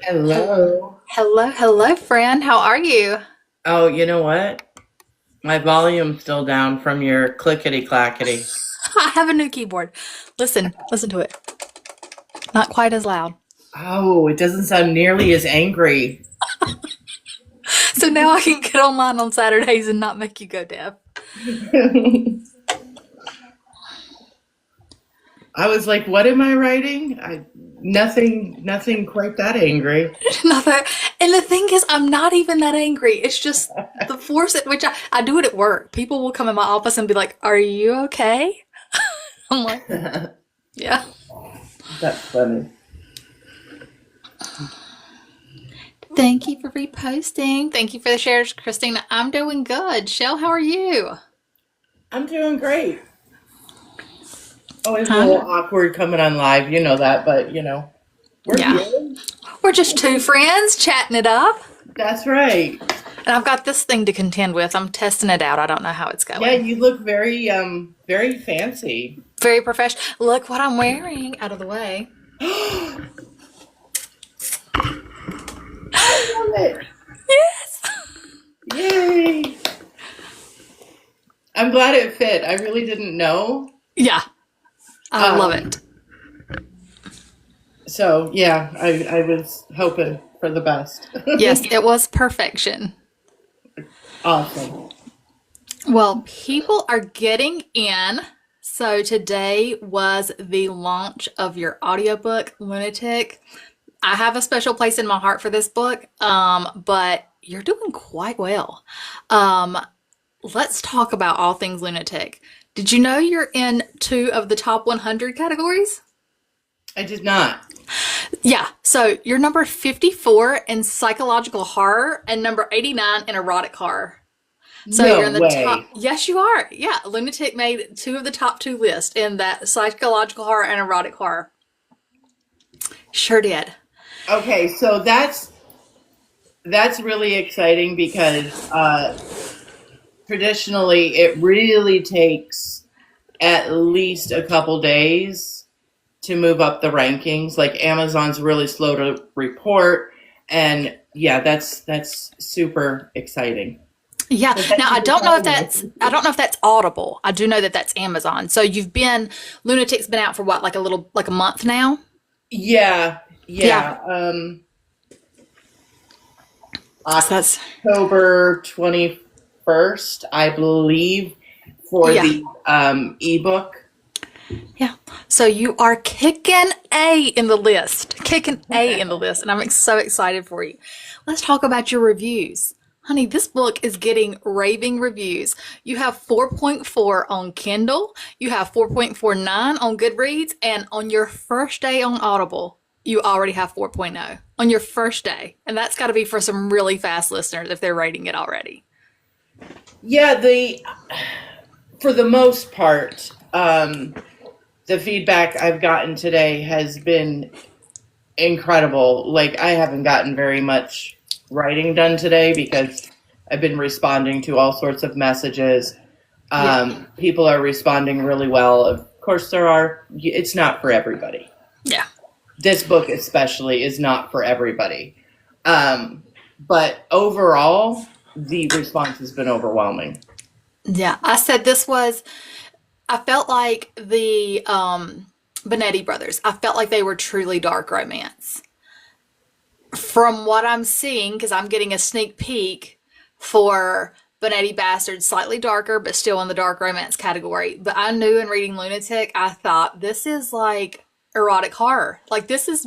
Hello. Hello. Hello, friend. How are you? Oh, you know what? My volume's still down from your clickety clackety. I have a new keyboard. Listen to it. Not quite as loud. Oh, it doesn't sound nearly as angry. So now I can get online on Saturdays and not make you go deaf. I was like, what am I writing? Nothing quite that angry. Not that, and the thing is, I'm not even that angry. It's just the force at which I do it at work. People will come in my office and be like, "Are you okay?" I'm like, "Yeah." That's funny. Thank you for reposting. Thank you for the shares, Christina. I'm doing good. Shell, how are you? I'm doing great. Always a little I'm, awkward coming on live, you know that, but we're yeah. here. We're just two friends chatting it up. That's right. And I've got this thing to contend with. I'm testing it out. I don't know how it's Yeah, going. you look very fancy. Very professional. Look what I'm wearing out of the way. I love it. Yes. Yay! I'm glad it fit. I really didn't know. Yeah, I love Um, it. so yeah, I was hoping for the best. Yes, it was perfection. Awesome. Well, people are getting in. So today was the launch of your audiobook, Lunatic. I have a special place in my heart for this book, but you're doing quite well. Um, let's talk about all things lunatic. Did you know you're in two of the top 100 categories? I did not. Yeah, so you're number 54 in psychological horror and number 89 in erotic horror. So you're No in the top. way. Yes, you are. Yeah, Lunatic made two of the top two lists in that psychological horror and erotic horror. Sure did. Okay, so that's really exciting because traditionally it really takes at least a couple days to move up the rankings. Like Amazon's really slow to report, and yeah, that's super exciting. Yeah. So Now thank you I for don't know if telling that's me. I don't know if that's Audible. I do know that that's Amazon. So you've been Lunatic's been out for what, like a month now? Yeah, Yeah. yeah. So that's October 21st, I believe, for yeah. the ebook. Yeah. So you are kicking A in the list. Kicking A in the list. And I'm so excited for you. Let's talk about your reviews. Honey, this book is getting raving reviews. You have 4.4 on Kindle, you have 4.49 on Goodreads, and on your first day on Audible, you already have 4.0 on your first day. And that's got to be for some really fast listeners if they're rating it already. Yeah, the for the most part, the feedback I've gotten today has been incredible. Like I haven't gotten very much writing done today because I've been responding to all sorts of messages. Yeah. People are responding really well. Of course, it's not for everybody. Yeah. This book especially is not for everybody. Um, but overall, the response has been overwhelming. Yeah. I felt like the Benetti brothers, I felt like they were truly dark romance. From what I'm seeing, because I'm getting a sneak peek for Benetti Bastards, slightly darker, but still in the dark romance category. But I knew in reading Lunatic, I thought this is like erotic horror. Like this is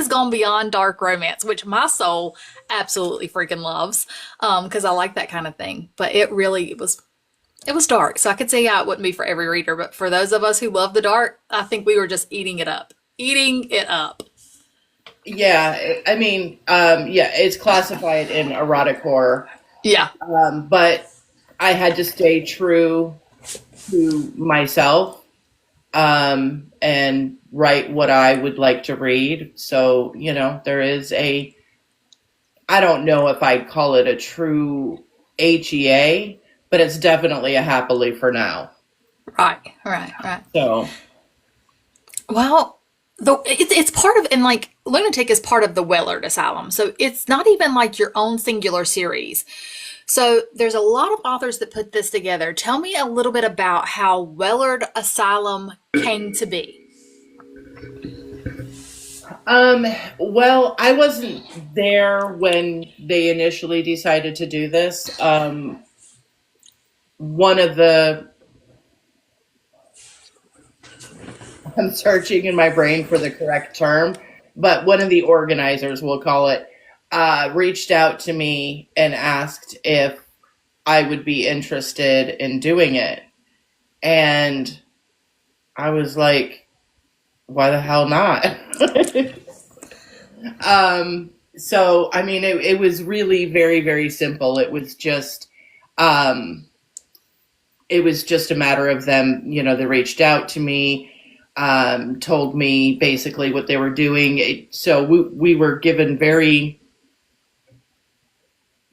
gone beyond dark romance, which my soul absolutely freaking loves, because I like that kind of thing. But it was dark, so I could say, yeah, it wouldn't be for every reader, but for those of us who love the dark, I think we were just eating it up. Eating it up. Yeah, I mean, yeah, it's classified in erotic horror, Yeah. but I had to stay true to myself and write what I would like to read. So, there is I don't know if I'd call it a true HEA, but it's definitely a happily for now. Right. So, Well, it's part of, and like, Lunatic is part of the Wellard Asylum, so it's not even like your own singular series. So there's a lot of authors that put this together. Tell me a little bit about how Wellard Asylum came to be. Um, well, I wasn't there when they initially decided to do this. One of the, I'm searching in my brain for the correct term, but one of the organizers, we'll call it, reached out to me and asked if I would be interested in doing it. And I was like, why the hell not? So, I mean, it was really very, very simple. Um, it was just a matter of them, they reached out to me, told me basically what they were doing. So we were given very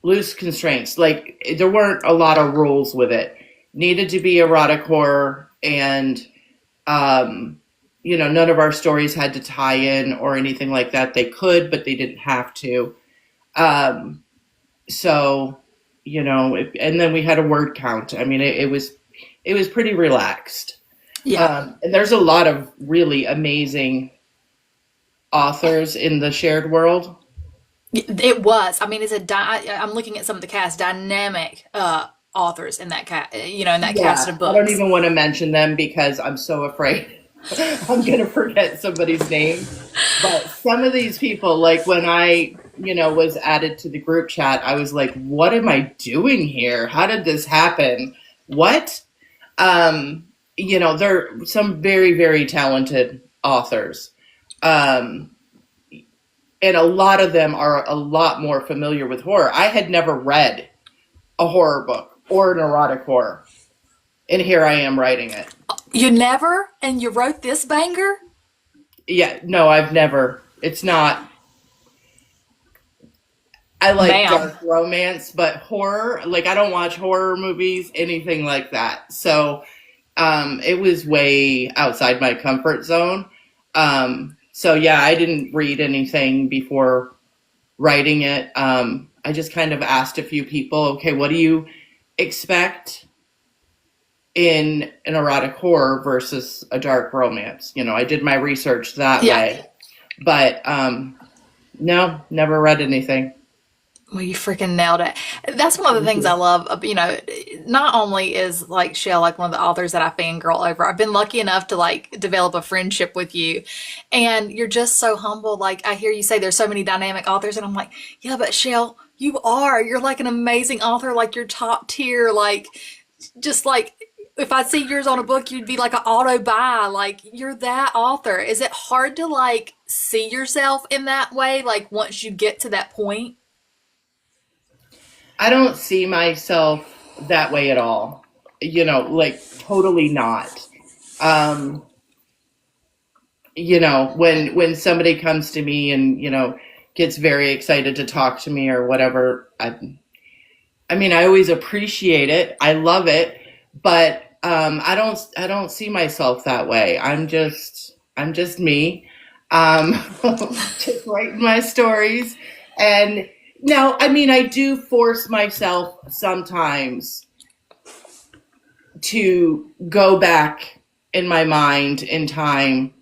loose constraints. Like, there weren't a lot of rules with it. Needed to be erotic horror, and um, none of our stories had to tie in or anything like that. They could, but they didn't have to. Um, so, and then we had a word count. I mean, it was pretty relaxed. Yeah, And there's a lot of really amazing authors in the shared world. it was. I mean, I'm looking at some of the cast, dynamic authors in that in that cast Yeah, of I don't books. even want to mention them because I'm so afraid I'm going to forget somebody's name. But some of these people, like when I, was added to the group chat, I was like, what am I doing here? How did this happen? What? They're some very, very talented authors. Um, and a lot of them are a lot more familiar with horror. I had never read a horror book or an erotic horror, and here I am writing it. You never, and you wrote this banger, Yeah, no, I've never. It's not. I like ma'am. dark romance, but horror, like I don't watch horror movies, anything like that. So, it was way outside my comfort zone. So yeah, I didn't read anything before writing it. I just kind of asked a few people, okay, what do you expect in an erotic horror versus a dark romance? I did my research that Yeah. way, but no, never read anything. Well, you freaking nailed it. That's one of the Thank things I you. love. Not only is like Shell like one of the authors that I fangirl over, I've been lucky enough to like develop a friendship with you. And you're just so humble. Like I hear you say there's so many dynamic authors, and I'm like, yeah, but Shell, you are. You're like an amazing author, like you're top tier, like just like if I see yours on a book, you'd be like an auto buy. Like you're that author. Is it hard to like see yourself in that way? Like once you get to that point? I don't see myself that way at all. Like totally not. Um, when somebody comes to me and, gets very excited to talk to me or whatever, I mean, I always appreciate it. I love it, but I don't see myself that way. I'm just me. Um, just writing my stories. And now, I mean, I do force myself sometimes to go back in my mind in time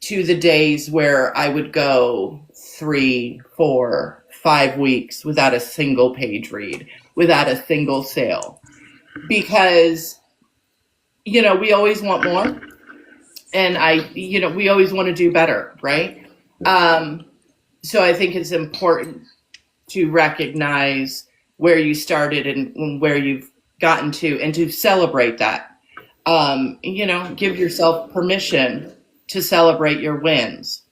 to the days where I would go 3, 4, 5 weeks without a single page read, without a single sale, because we always want more, and we always want to do better, right? Um, so I think it's important to recognize where you started and where you've gotten to, and to celebrate that. Give yourself permission to celebrate your wins.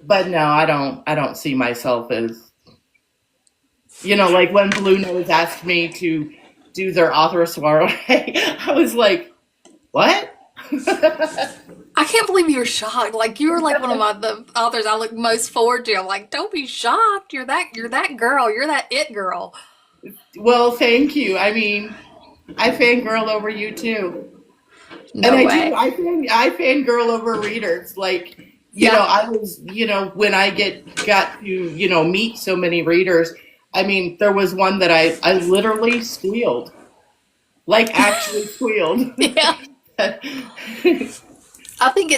But no, I don't see myself as, like when Blue Nose asked me to do their author soiree, I was like, what? I can't believe you're shocked. Like you were like one of the authors I look most forward to. I'm like, don't be shocked. You're that girl. You're that it girl. Well, thank you. I mean, I fangirl over you too. And No I do, way. I fangirl over readers. Like, Yeah. I was, when I got to, meet so many readers, I mean, there was one that I literally squealed, like actually squealed. Yeah. I think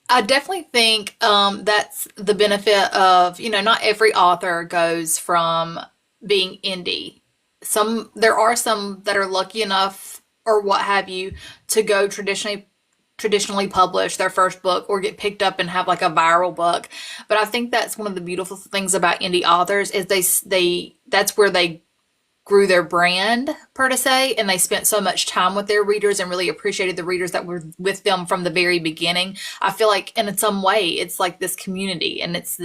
I definitely think that's the benefit of, not every author goes from being indie. There are some that are lucky enough or what have you to go traditionally publish their first book or get picked up and have like a viral book. But I think that's one of the beautiful things about indie authors is that's where they grew their brand per se, and they spent so much time with their readers and really appreciated the readers that were with them from the very beginning. I feel like in some way it's like this community, and it's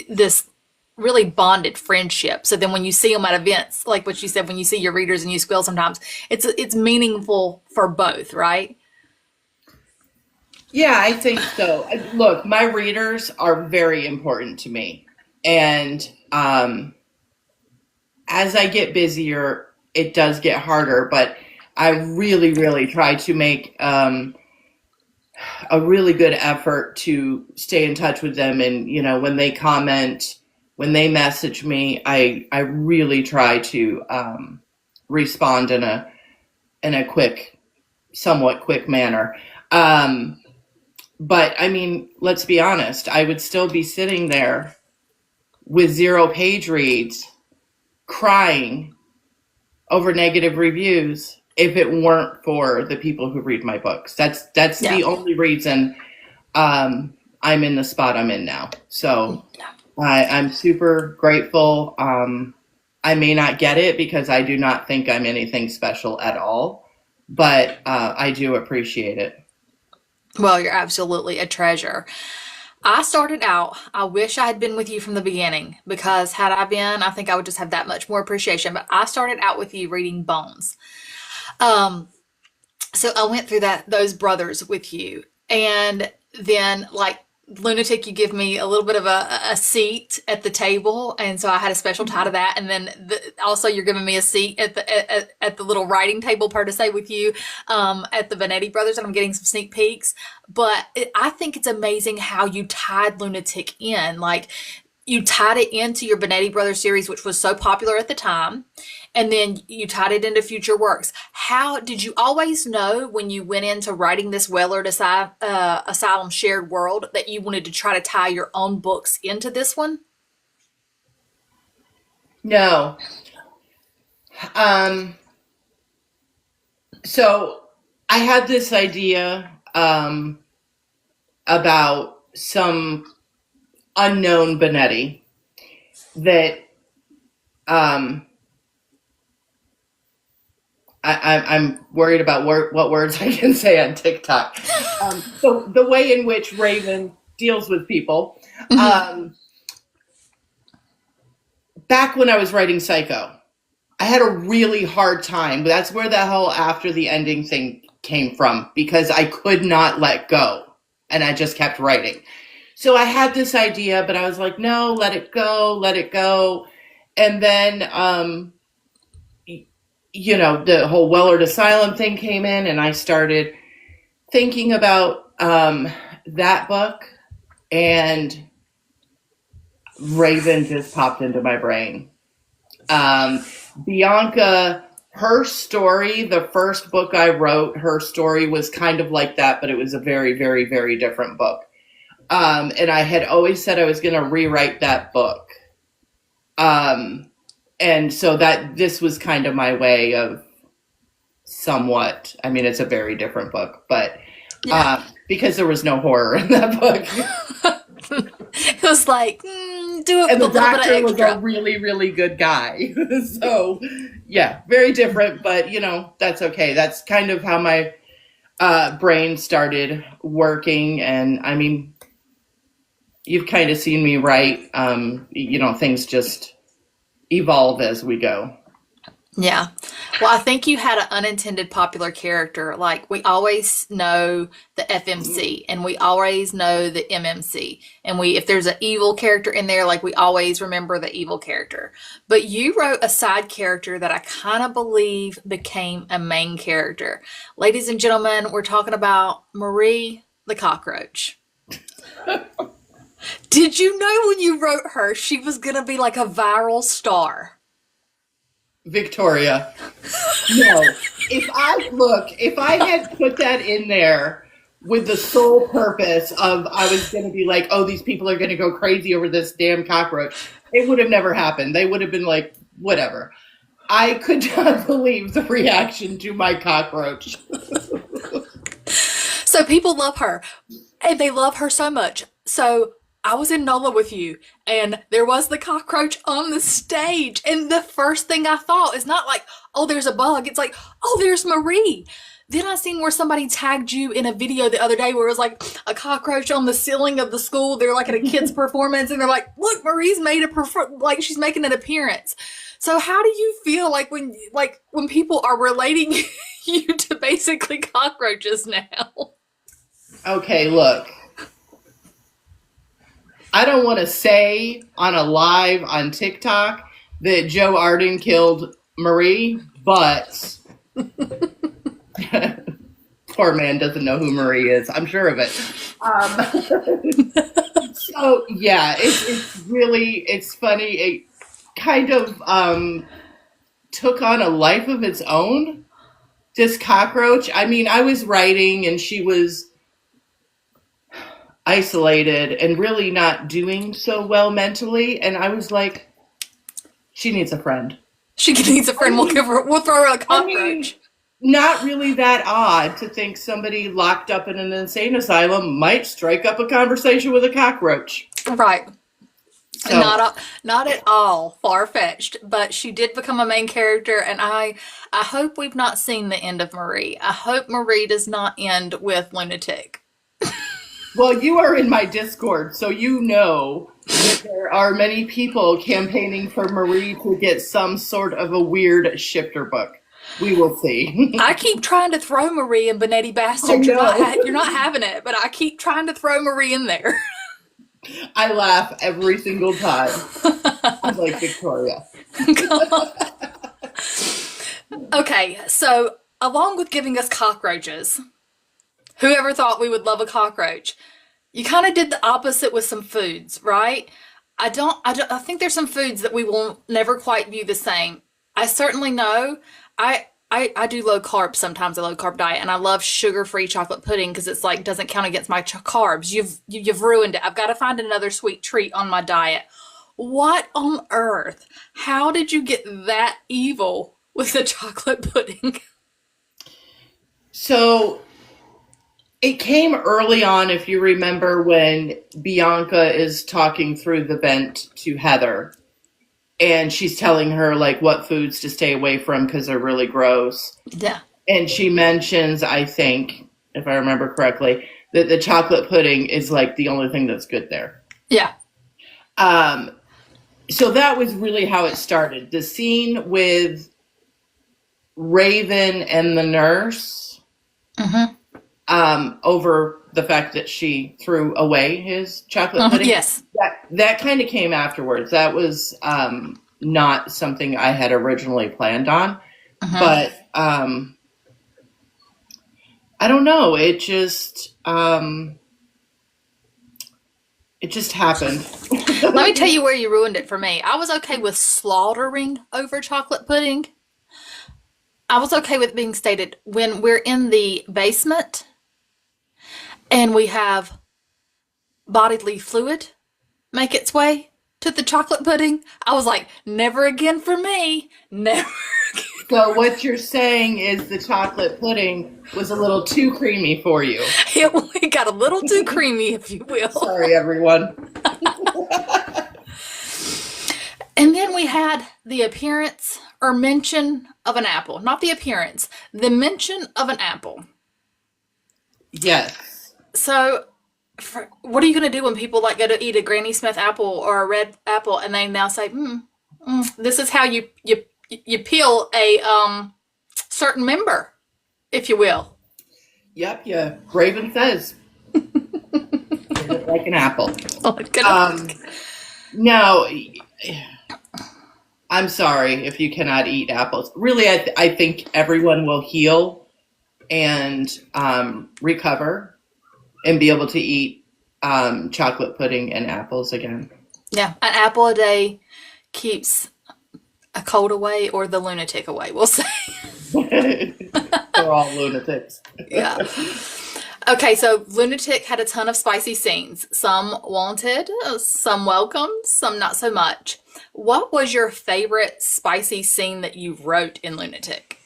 this really bonded friendship. So then when you see them at events, like what you said, when you see your readers and you squeal sometimes, it's meaningful for both, right? Yeah, I think so. Look, my readers are very important to me. And as I get busier, it does get harder, but I really, really try to make a really good effort to stay in touch with them. And, when they comment, when they message me, I really try to respond in a somewhat quick manner. Um, but I mean, let's be honest, I would still be sitting there with 0 page reads, crying over negative reviews if it weren't for the people who read my books. That's Yeah. the only reason I'm in the spot I'm in now. So I'm super grateful. I may not get it because I do not think I'm anything special at all, but I do appreciate it. Well, you're absolutely a treasure. I started out, I wish I had been with you from the beginning because had I been, I think I would just have that much more appreciation. But I started out with you reading Bones. Um, so I went through those brothers with you. And then like Lunatic, you give me a little bit of a seat at the table, and so I had a special tie to that. And then also you're giving me a seat at the little writing table per se with you at the Benetti Brothers, and I'm getting some sneak peeks. But I think it's amazing how you tied Lunatic in. Like you tied it into your Benetti Brothers series, which was so popular at the time, and then you tied it into future works. How did you always know when you went into writing this Wellard Asylum shared world that you wanted to try to tie your own books into this one? No. Um, so I had this idea about some unknown Benetti that um, I'm worried about what words I can say on TikTok. So the way in which Raven deals with people. Um, Back when I was writing Psycho, I had a really hard time. That's where the whole after the ending thing came from because I could not let go and I just kept writing. So I had this idea, but I was like, no, let it go, let it go. And then, the whole Wellard Asylum thing came in, and I started thinking about that book, and Raven just popped into my brain. Bianca, her story, the first book I wrote, her story was kind of like that, but it was a very, very, very different book. And I had always said I was going to rewrite that book. And so that this was kind of my way of somewhat, I mean, it's a very different book, but Yeah. because there was no horror in that book. It was like, do it And with the a little bit doctor of was a extra. really, really good guy. So, yeah, very different, but that's okay. That's kind of how my brain started working. And I mean, you've kind of seen me write, things just evolve as we go. Yeah. Well, I think you had an unintended popular character. Like we always know the FMC and we always know the MMC. And if there's an evil character in there, like we always remember the evil character. But you wrote a side character that I kind of believe became a main character. Ladies and gentlemen, we're talking about Marie the cockroach. Did you know when you wrote her, she was going to be like a viral star? Victoria. No. If I had put that in there with the sole purpose of I was going to be like, oh, these people are going to go crazy over this damn cockroach, it would have never happened. They would have been like, whatever. I could not believe the reaction to my cockroach. So people love her, and they love her so much. So I was in NOLA with you, and there was the cockroach on the stage. And the first thing I thought is not like, oh, there's a bug. It's like, oh, there's Marie. Then I seen where somebody tagged you in a video the other day where it was like a cockroach on the ceiling of the school. They're like at a kid's performance, and they're like, look, Marie's made like she's making an appearance. So how do you feel when people are relating you to basically cockroaches now? Okay, look. I don't want to say on a live on TikTok that Joe Arden killed Marie, but poor man doesn't know who Marie is. I'm sure of it. So yeah, it's funny. It kind of took on a life of its own. This cockroach. I mean, I was writing and she was isolated and really not doing so well mentally, and I was like, she needs a friend. She needs a friend. We'll throw her a cockroach. I mean, not really that odd to think somebody locked up in an insane asylum might strike up a conversation with a cockroach. Right. So, Not at all far-fetched, but she did become a main character, and I hope we've not seen the end of Marie. I hope Marie does not end with Lunatic. well, you are in my Discord, so you know that there are many people campaigning for Marie to get some sort of a weird shifter book. We will see. I keep trying to throw Marie and Benetti Bastard. You're not having it, but I keep trying to throw Marie in there. I laugh every single time. I'm like, Victoria. Okay, so along with giving us cockroaches, whoever thought we would love a cockroach? You kind of did the opposite with some foods, right? I think there's some foods that we will never quite view the same. I certainly know. I do low carb sometimes, a low carb diet, and I love sugar-free chocolate pudding because it's like doesn't count against my carbs. You've ruined it. I've got to find another sweet treat on my diet. What on earth? How did you get that evil with the chocolate pudding? So it came early on, if you remember, when Bianca is talking through the vent to Heather. And she's telling her, like, what foods to stay away from because they're really gross. Yeah. And she mentions, I think, if I remember correctly, that the chocolate pudding is, like, the only thing that's good there. Yeah. So that was really how it started. The scene with Raven and the nurse over the fact that she threw away his chocolate pudding. Yes. That kind of came afterwards. That was not something I had originally planned on. But I don't know. It just happened. Let me tell you where you ruined it for me. I was okay with slaughtering over chocolate pudding. I was okay with being stated when we're in the basement and we have bodily fluid make its way to the chocolate pudding. I was like, never again for me. Never again. So what you're saying is the chocolate pudding was a little too creamy for you. It got a little too creamy, if you will. Sorry, everyone. And then we had the appearance or mention of an apple. Not the appearance, the mention of an apple. Yes. So, what are you going to do when people like go to eat a Granny Smith apple or a red apple and they now say, this is how you peel a certain member, if you will. Yep, yeah. Raven says. Like an apple. No, I'm sorry if you cannot eat apples. Really, I think everyone will heal and recover and be able to eat chocolate pudding and apples again. Yeah, an apple a day keeps a cold away or the lunatic away, we'll say. We're all lunatics. Yeah. Okay, so Lunatic had a ton of spicy scenes. Some wanted, some welcomed, some not so much. What was your favorite spicy scene that you wrote in Lunatic?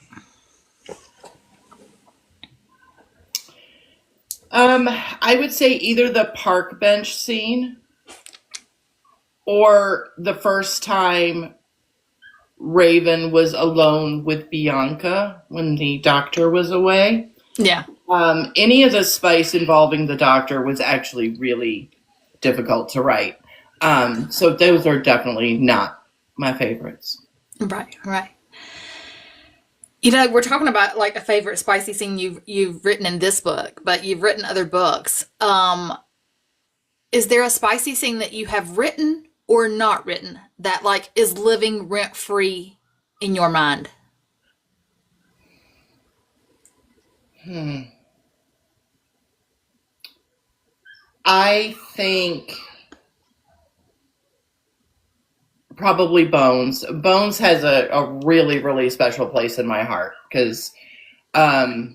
I would say either the park bench scene or the first time Raven was alone with Bianca when the doctor was away. Yeah. Any of the spice involving the doctor was actually really difficult to write. So those are definitely not my favorites. Right, right. We're talking about like a favorite spicy scene you've written in this book, but you've written other books. Is there a spicy scene that you have written or not written that like is living rent free in your mind? I think probably Bones. Bones has a really, really special place in my heart because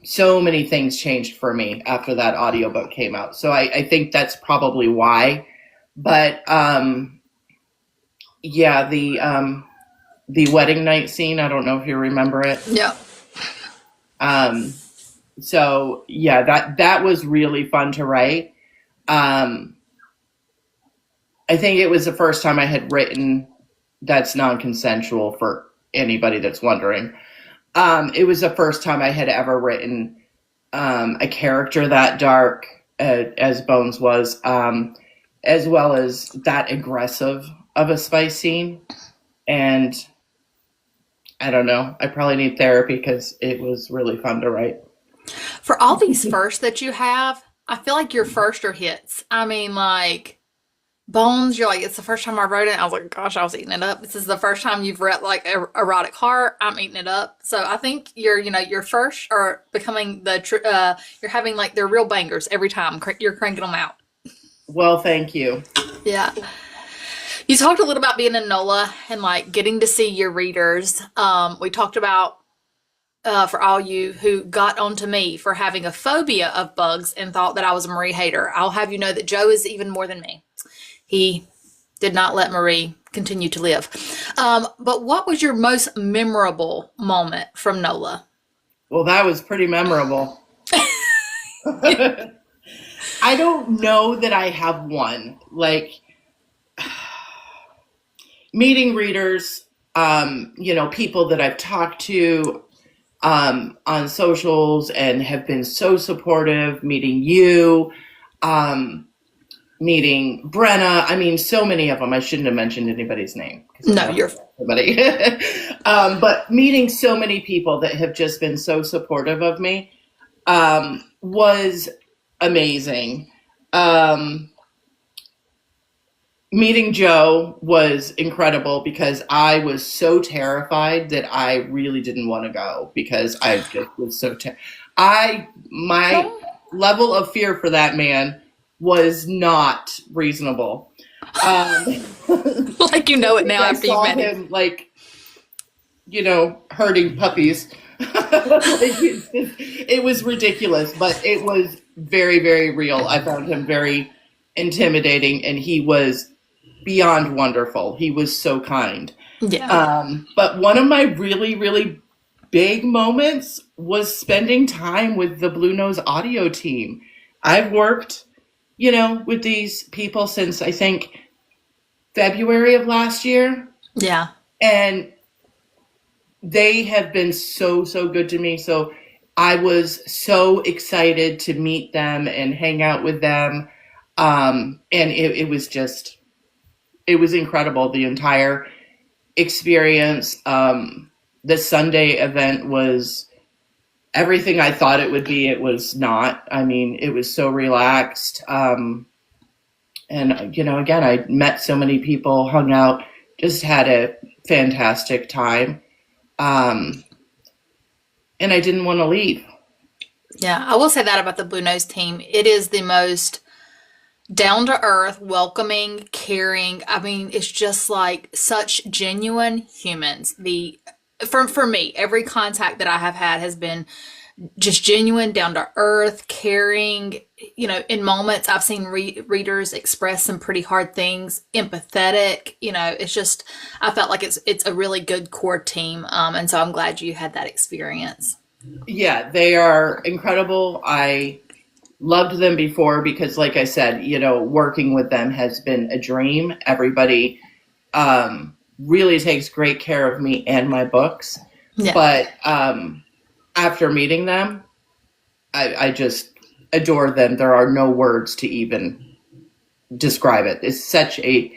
so many things changed for me after that audiobook came out. So I think that's probably why. But yeah, the wedding night scene, I don't know if you remember it. Yeah. Um, so yeah, that was really fun to write. Um, I think it was the first time I had written that's non-consensual for anybody that's wondering. It was the first time I had ever written a character that dark as Bones was, as well as that aggressive of a spice scene. And I don't know, I probably need therapy because it was really fun to write. For all these firsts that you have, I feel like your first are hits. I mean, like Bones, you're like, it's the first time I wrote it. I was like, gosh, I was eating it up. This is the first time you've read like erotic horror. I'm eating it up. So I think your first are becoming you're having like they're real bangers every time. You're cranking them out. Well, thank you. Yeah. You talked a little about being in NOLA and like getting to see your readers. We talked about for all you who got onto me for having a phobia of bugs and thought that I was a Marie hater. I'll have you know that Joe is even more than me. He did not let Marie continue to live. But what was your most memorable moment from NOLA? Well, that was pretty memorable. I don't know that I have one. Like meeting readers, people that I've talked to on socials and have been so supportive, meeting you, meeting Brenna. I mean, so many of them. I shouldn't have mentioned anybody's name. No, you're somebody. But meeting so many people that have just been so supportive of me was amazing. Meeting Joe was incredible because I was so terrified that I really didn't want to go because I just was so my level of fear for that man was not reasonable. like you know it now I after you've saw met him. him like, herding puppies. It was ridiculous, but it was very, very real. I found him very intimidating, and he was beyond wonderful. He was so kind. Yeah. But one of my really, really big moments was spending time with the Blue Nose audio team. I've worked, with these people since I think February of last year. Yeah. And they have been so, so good to me. So I was so excited to meet them and hang out with them. And it was incredible. The entire experience. The Sunday event was everything I thought it would be. It was not. I mean, it was so relaxed. And, again, I met so many people, hung out, just had a fantastic time. And I didn't want to leave. Yeah. I will say that about the Blue Nose team. It is the most down to earth, welcoming, caring. I mean, it's just like such genuine humans. The for me, every contact that I have had has been just genuine, down to earth, caring. You know, in moments I've seen readers express some pretty hard things, empathetic. You know, it's just I felt like it's a really good core team, and so I'm glad you had that experience. Yeah, they are incredible. I loved them before because, like I said, working with them has been a dream. Everybody really takes great care of me and my books. Yeah, But after meeting them, I just adore them. There are no words to even describe it. It's such a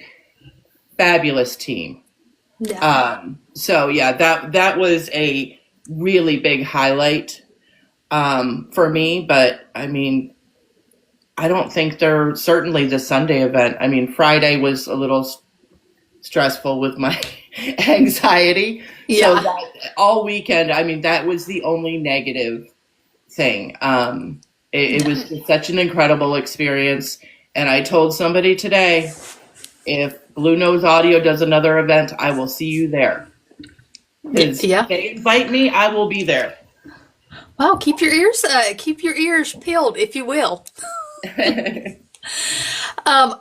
fabulous team. yeah, So yeah, that was a really big highlight for me. But I mean, I don't think they're certainly the Sunday event. I mean, Friday was a little stressful with my anxiety. So yeah. that all weekend, I mean, that was the only negative thing. It Yeah. was just such an incredible experience. And I told somebody today, if Blue Nose Audio does another event, I will see you there. Because if Yeah. they invite me, I will be there. Well, keep your ears peeled, if you will.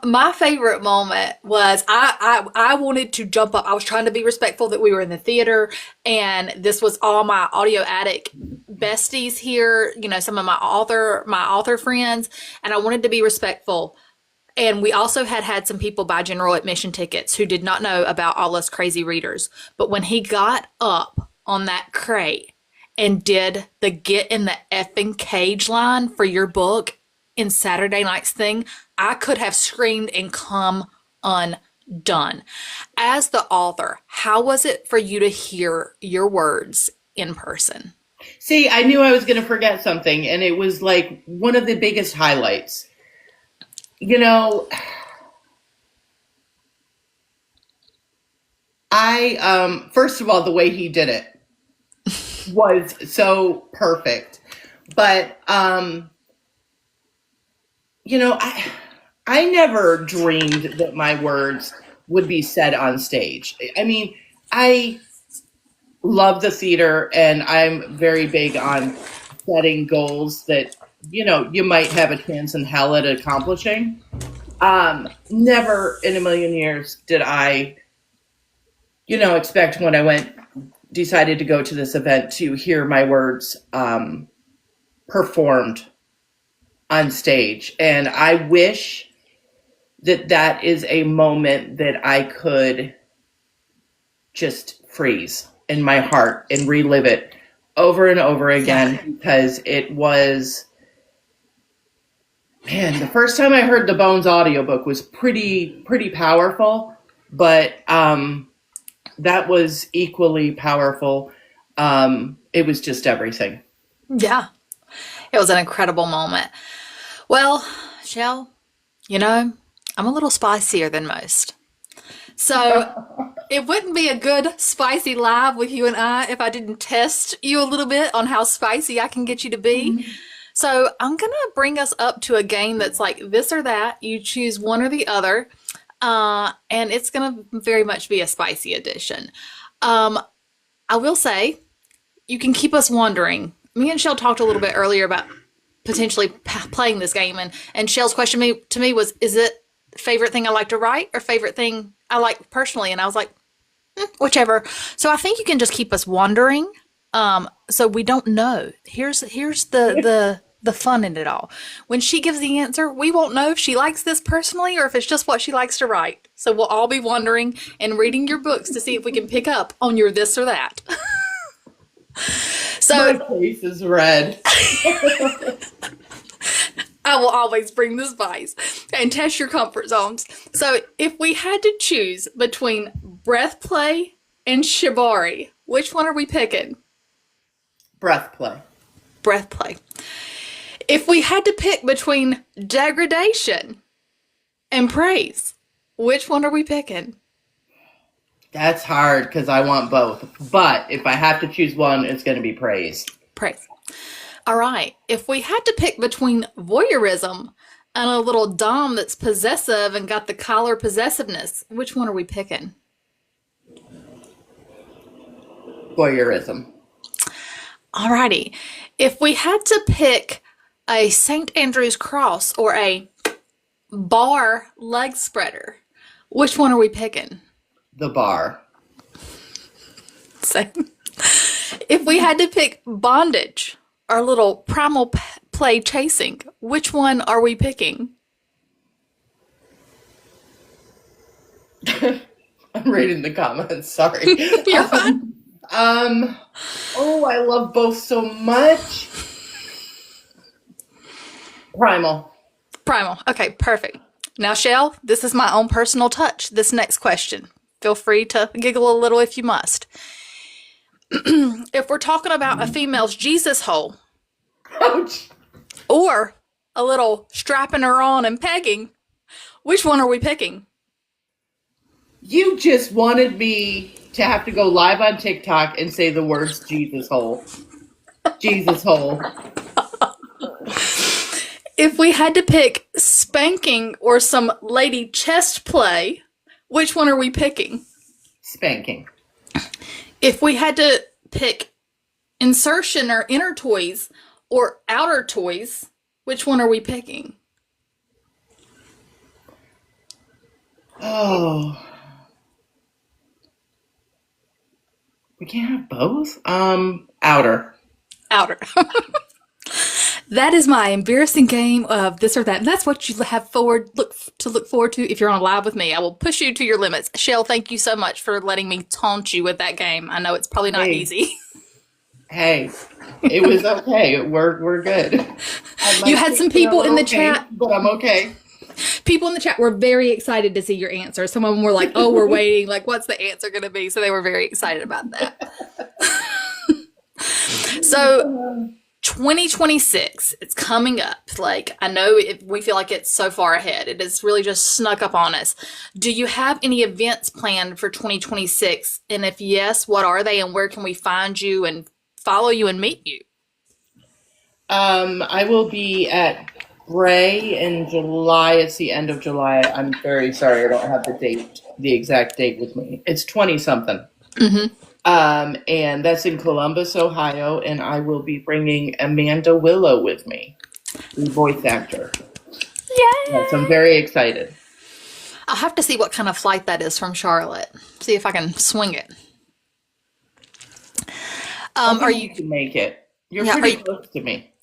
My favorite moment was I wanted to jump up. I was trying to be respectful that we were in the theater, and this was all my audio attic besties here. You know, some of my author friends, and I wanted to be respectful. And we also had some people buy general admission tickets who did not know about all us crazy readers. But when he got up on that crate and did the get in the effing cage line for your book in Saturday night's thing, I could have screamed and come undone. As the author, how was it for you to hear your words in person? See, I knew I was going to forget something, and it was like one of the biggest highlights. You know, first of all, the way he did it was so perfect. But, I never dreamed that my words would be said on stage. I mean, I love the theater, and I'm very big on setting goals that, you might have a chance in hell at accomplishing. Never in a million years did I, expect when decided to go to this event to hear my words performed on stage. And I wish that that is a moment that I could just freeze in my heart and relive it over and over Yeah. again, because it was, man, the first time I heard the Bones audiobook was pretty powerful, but that was equally powerful. It was just everything. Yeah. It was an incredible moment. Well, Shell, I'm a little spicier than most. So it wouldn't be a good spicy live with you and I if I didn't test you a little bit on how spicy I can get you to be. So I'm going to bring us up to a game that's like this or that. You choose one or the other. And it's going to very much be a spicy edition. Um, I will say, you can keep us wondering. Me and Shell talked a little bit earlier about potentially playing this game, and Shell's question to me was, "Is it favorite thing I like to write or favorite thing I like personally?" And I was like, whichever. So I think you can just keep us wondering. So we don't know. Here's the fun in it all. When she gives the answer, we won't know if she likes this personally or if it's just what she likes to write. So we'll all be wondering and reading your books to see if we can pick up on your this or that. My So face is red. I will always bring the spice and test your comfort zones. So if we had to choose between breath play and shibari, which one are we picking? Breath play. Breath play. If we had to pick between degradation and praise, which one are we picking? That's hard because I want both. But if I have to choose one, it's going to be praise. Praise. All right. If we had to pick between voyeurism and a little Dom that's possessive and got the collar possessiveness. Which one are we picking? Voyeurism. Alrighty. If we had to pick a St. Andrew's cross or a bar leg spreader, which one are we picking? The bar. Same. If we had to pick bondage or little primal play chasing, which one are we picking? I'm reading the comments. Sorry. You're fine. Oh, I love both so much. Primal. Primal. Okay, perfect. Now, Chelle, this is my own personal touch. This next question. Feel free to giggle a little if you must. If we're talking about a female's Jesus hole, Ouch. or a little strapping her on and pegging, which one are we picking? You just wanted me to have to go live on TikTok and say the words Jesus hole. Jesus hole. If we had to pick spanking or some lady chest play, which one are we picking? Spanking. If we had to pick insertion or inner toys or outer toys, which one are we picking? Oh. We can't have both? Outer. Outer. That is my embarrassing game of this or that. And that's what you have look forward to if you're on live with me. I will push you to your limits. Chelle, thank you so much for letting me taunt you with that game. I know it's probably not easy. Hey, it was okay. We're good. You had some people in the chat. But I'm okay. People in the chat were very excited to see your answer. Some of them were like, oh, we're waiting. Like, what's the answer going to be? So they were very excited about that. So 2026, it's coming up. Like, I know we feel like it's so far ahead. It has really just snuck up on us. Do you have any events planned for 2026? And if yes, what are they and where can we find you and follow you and meet you? I will be at Bray in July. It's the end of July. I'm very sorry. I don't have the exact date with me. It's 20 something. Mm-hmm. And that's in Columbus, Ohio. And I will be bringing Amanda Willow with me, the voice actor. Yay! Yes, I'm very excited. I'll have to see what kind of flight that is from Charlotte. See if I can swing it. Are you can make it? You're Yeah, pretty close to me.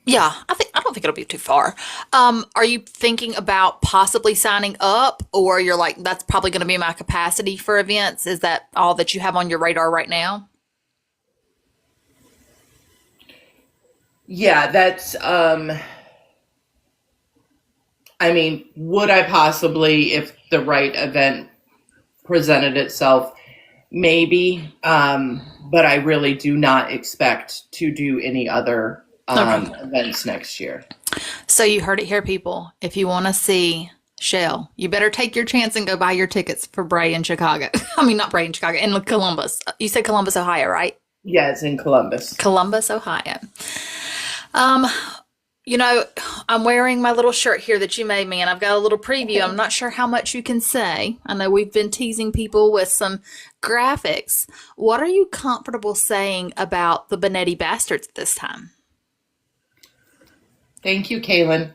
Yeah, I don't think it'll be too far. Are you thinking about possibly signing up, or you're like, that's probably going to be my capacity for events? Is that all that you have on your radar right now? Yeah, that's I mean, would I possibly, if the right event presented itself, maybe, but I really do not expect to do any other Okay. events next year. So you heard it here, people. If you want to see Chelle, you better take your chance and go buy your tickets for Bray in Chicago. I mean, not Bray in Chicago, in Columbus. You said Columbus, Ohio, right? Yeah, it's in Columbus. Columbus, Ohio. You know, I'm wearing my little shirt here that you made me, and I've got a little preview. I'm not sure how much you can say. I know we've been teasing people with some graphics. What are you comfortable saying about the Benetti Bastards at this time? Thank you, Kaylin.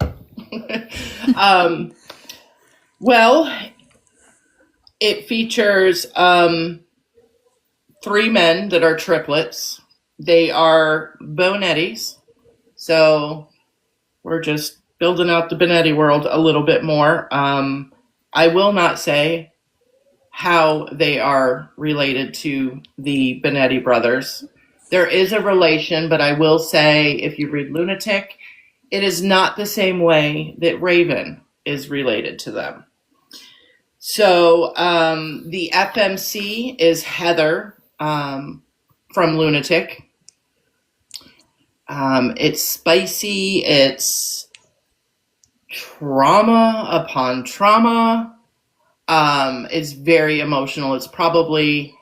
Well, it features 3 men that are triplets. They are Bonettis. So we're just building out the Benetti world a little bit more. I will not say how they are related to the Benetti brothers. There is a relation, but I will say if you read Lunatic, it is not the same way that Raven is related to them. So the FMC is Heather from Lunatic. It's spicy. It's trauma upon trauma. It's very emotional. It's probably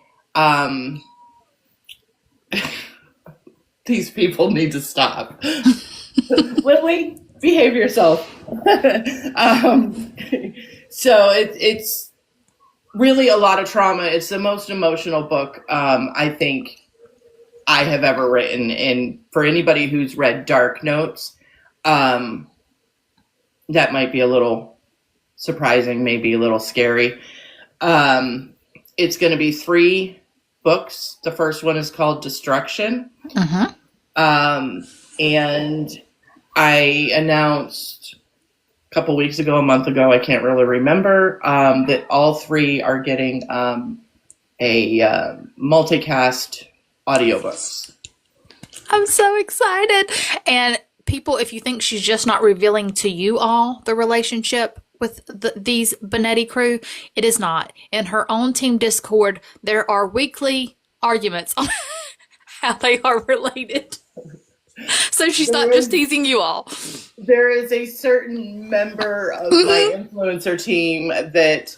these people need to stop. Lily, behave yourself. um, so it's really a lot of trauma. It's the most emotional book I think I have ever written. And for anybody who's read Dark Notes, um, that might be a little surprising, maybe a little scary. Um, it's going to be 3 books. The first one is called Destruction. Uh-huh. And I announced a couple weeks ago, a month ago, I can't really remember, that all 3 are getting a multicast audiobooks. I'm so excited. And people, if you think she's just not revealing to you all the relationship with these Benetti crew, it is not. In her own team Discord, there are weekly arguments on how they are related. So she's not just teasing you all. There is a certain member of my influencer team that,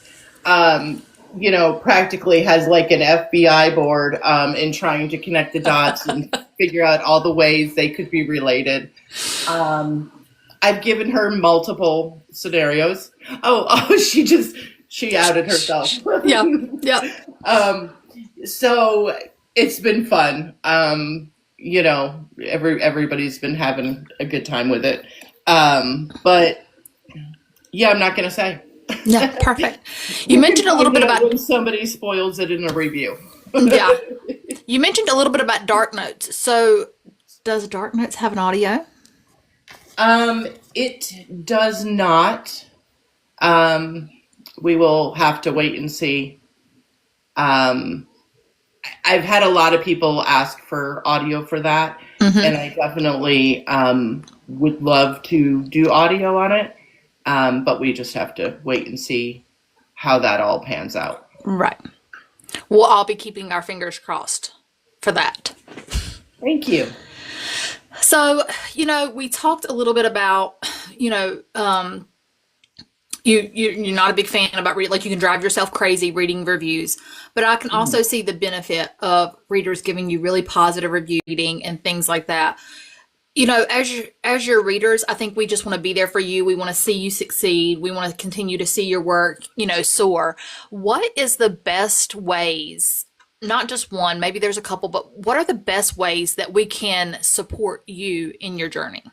practically has like an FBI board in trying to connect the dots and figure out all the ways they could be related. I've given her multiple scenarios. Oh, she outed herself. Yeah. So it's been fun. Everybody's been having a good time with it. But yeah, I'm not going to say. Yeah, perfect. You mentioned a little bit about when somebody spoils it in a review. Yeah. You mentioned a little bit about Dark Notes. So does Dark Notes have an audio? It does not. We will have to wait and see. I've had a lot of people ask for audio for that, and I definitely would love to do audio on it, but we just have to wait and see how that all pans out. Right. We'll all be keeping our fingers crossed for that. Thank you. So, we talked a little bit about, you're not a big fan about reading, like you can drive yourself crazy reading reviews, but I can also see the benefit of readers giving you really positive reviewing and things like that. As your readers, I think we just want to be there for you. We want to see you succeed. We want to continue to see your work, soar. What is the best ways, not just one, maybe there's a couple, but what are the best ways that we can support you in your journey?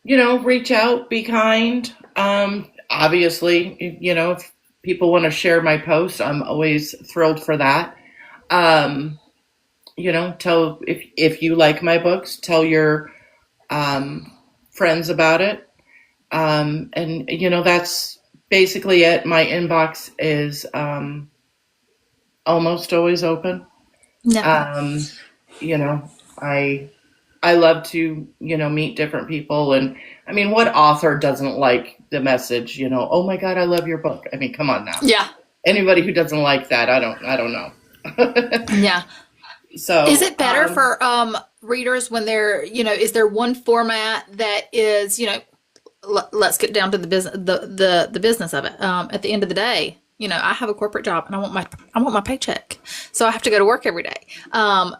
Reach out, be kind. Obviously, if people want to share my posts, I'm always thrilled for that. Tell if you like my books, tell your friends about it. And that's basically it. My inbox is almost always open. No. I love to, meet different people. And I mean, what author doesn't like the message, oh my God, I love your book. I mean, come on now. Yeah. Anybody who doesn't like that, I don't know. Yeah. So is it better for readers when they're, is there one format that is, let's get down to the business, the business of it. At the end of the day, I have a corporate job and I want my paycheck. So I have to go to work every day. And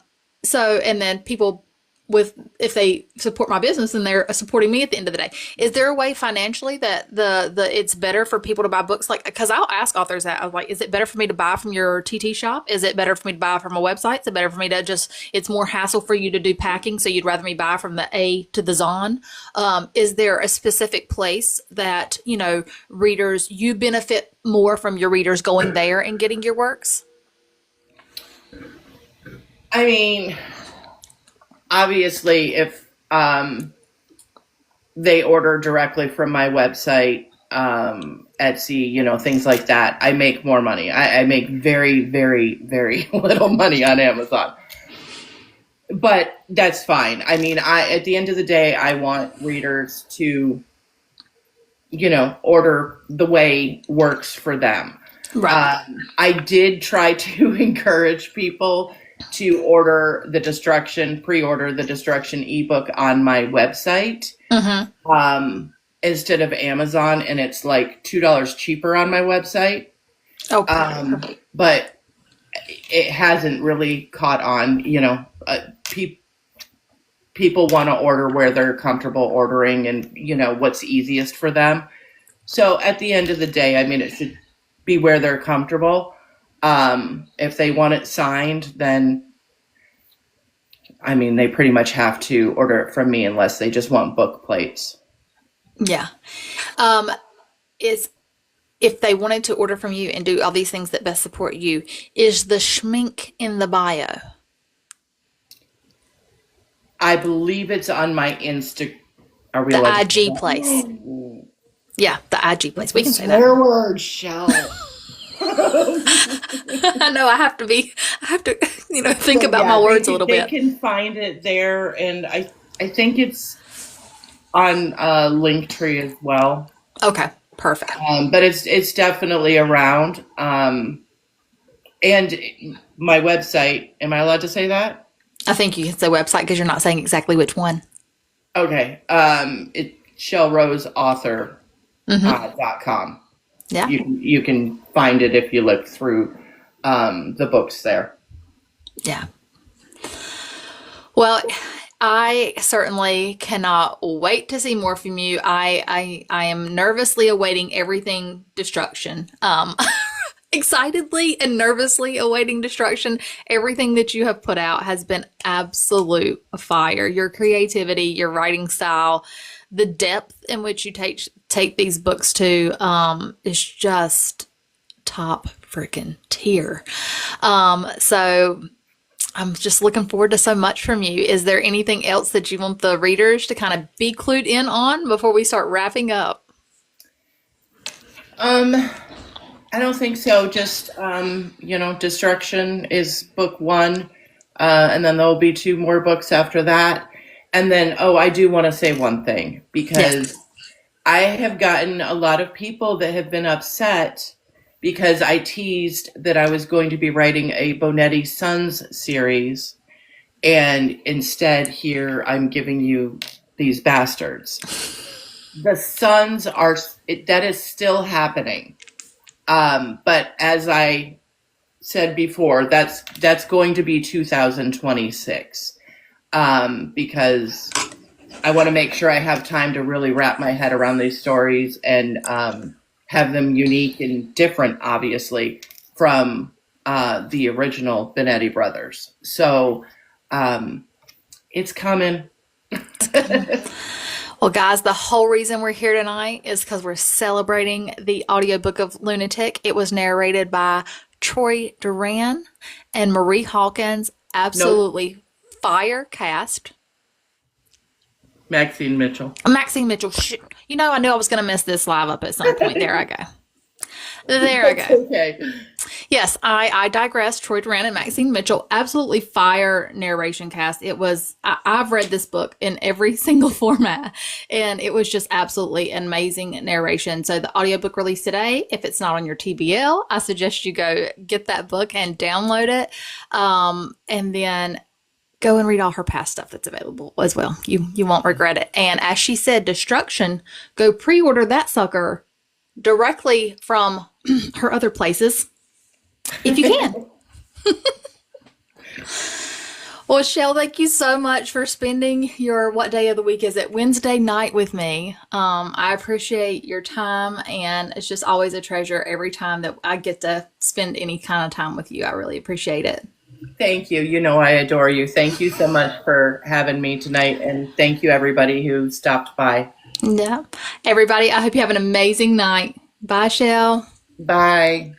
then people if they support my business and they're supporting me at the end of the day, is there a way financially that it's better for people to buy books? Like, because I'll ask authors that, I was like, is it better for me to buy from your TT shop? Is it better for me to buy from a website? Is it better for me to it's more hassle for you to do packing, so you'd rather me buy from the A to the Zon? Is there a specific place that, readers, you benefit more from your readers going there and getting your works? I mean, obviously, if they order directly from my website, Etsy, things like that, I make more money. I make very, very, very little money on Amazon. But that's fine. I mean, at the end of the day, I want readers to, order the way works for them. Right. I did try to encourage people to pre-order the Destruction ebook on my website instead of Amazon, and it's like $2 cheaper on my website. Okay. But it hasn't really caught on. People want to order where they're comfortable ordering, and what's easiest for them. So at the end of the day, I mean, it should be where they're comfortable. If they want it signed, then I mean, they pretty much have to order it from me unless they just want book plates. Yeah. Um, is if they wanted to order from you and do all these things that best support you, is the schmink in the bio? I believe it's on my Insta. Are we The allowed to say IG place. that? Yeah, the IG place. We The can say that. swear word, Shell. I know I have to, think So about yeah, my words a little they bit. can find it there, and I think it's on Linktree as well. Okay, perfect. But it's definitely around. And my website. Am I allowed to say that? I think you can say website because you're not saying exactly which one. Okay. It's Chelle Rose author .com. Yeah. You can find it if you look through the books there. Yeah. Well, I certainly cannot wait to see more from you. I am nervously awaiting everything destruction. Excitedly and nervously awaiting destruction. Everything that you have put out has been absolute fire. Your creativity, your writing style, the depth in which you take these books to is just top freaking tier. So I'm just looking forward to so much from you. Is there anything else that you want the readers to kind of be clued in on before we start wrapping up? I don't think so. Just Destruction is book one, and then there'll be two more books after that. And then, I do want to say one thing, because Yes. I have gotten a lot of people that have been upset because I teased that I was going to be writing a Bonetti Sons series, and instead here I'm giving you these bastards. The Sons that is still happening. But as I said before, that's going to be 2026, because I want to make sure I have time to really wrap my head around these stories and have them unique and different, obviously, from the original Benetti brothers. So it's coming. Well, guys, the whole reason we're here tonight is because we're celebrating the audiobook of Lunatic. It was narrated by Troy Duran and Marie Hawkins. Nope. Absolutely fire cast. Maxine Mitchell. Maxine Mitchell. I knew I was going to mess this live up at some point. There I go. There I That's go. okay. Yes, I digress. Troy Duran and Maxine Mitchell, absolutely fire narration cast. I've read this book in every single format, and it was just absolutely amazing narration. So the audiobook released today. If it's not on your TBL, I suggest you go get that book and download it. And then go and read all her past stuff that's available as well. You won't regret it. And as she said, Destruction, go pre-order that sucker directly from her other places if you can. Well, Chelle, thank you so much for spending your, what day of the week is it? Wednesday night with me. I appreciate your time, and it's just always a treasure every time that I get to spend any kind of time with you. I really appreciate it. Thank you. I adore you. Thank you so much for having me tonight, and thank you everybody who stopped by. Yeah. Everybody, I hope you have an amazing night. Bye, Chelle. Bye.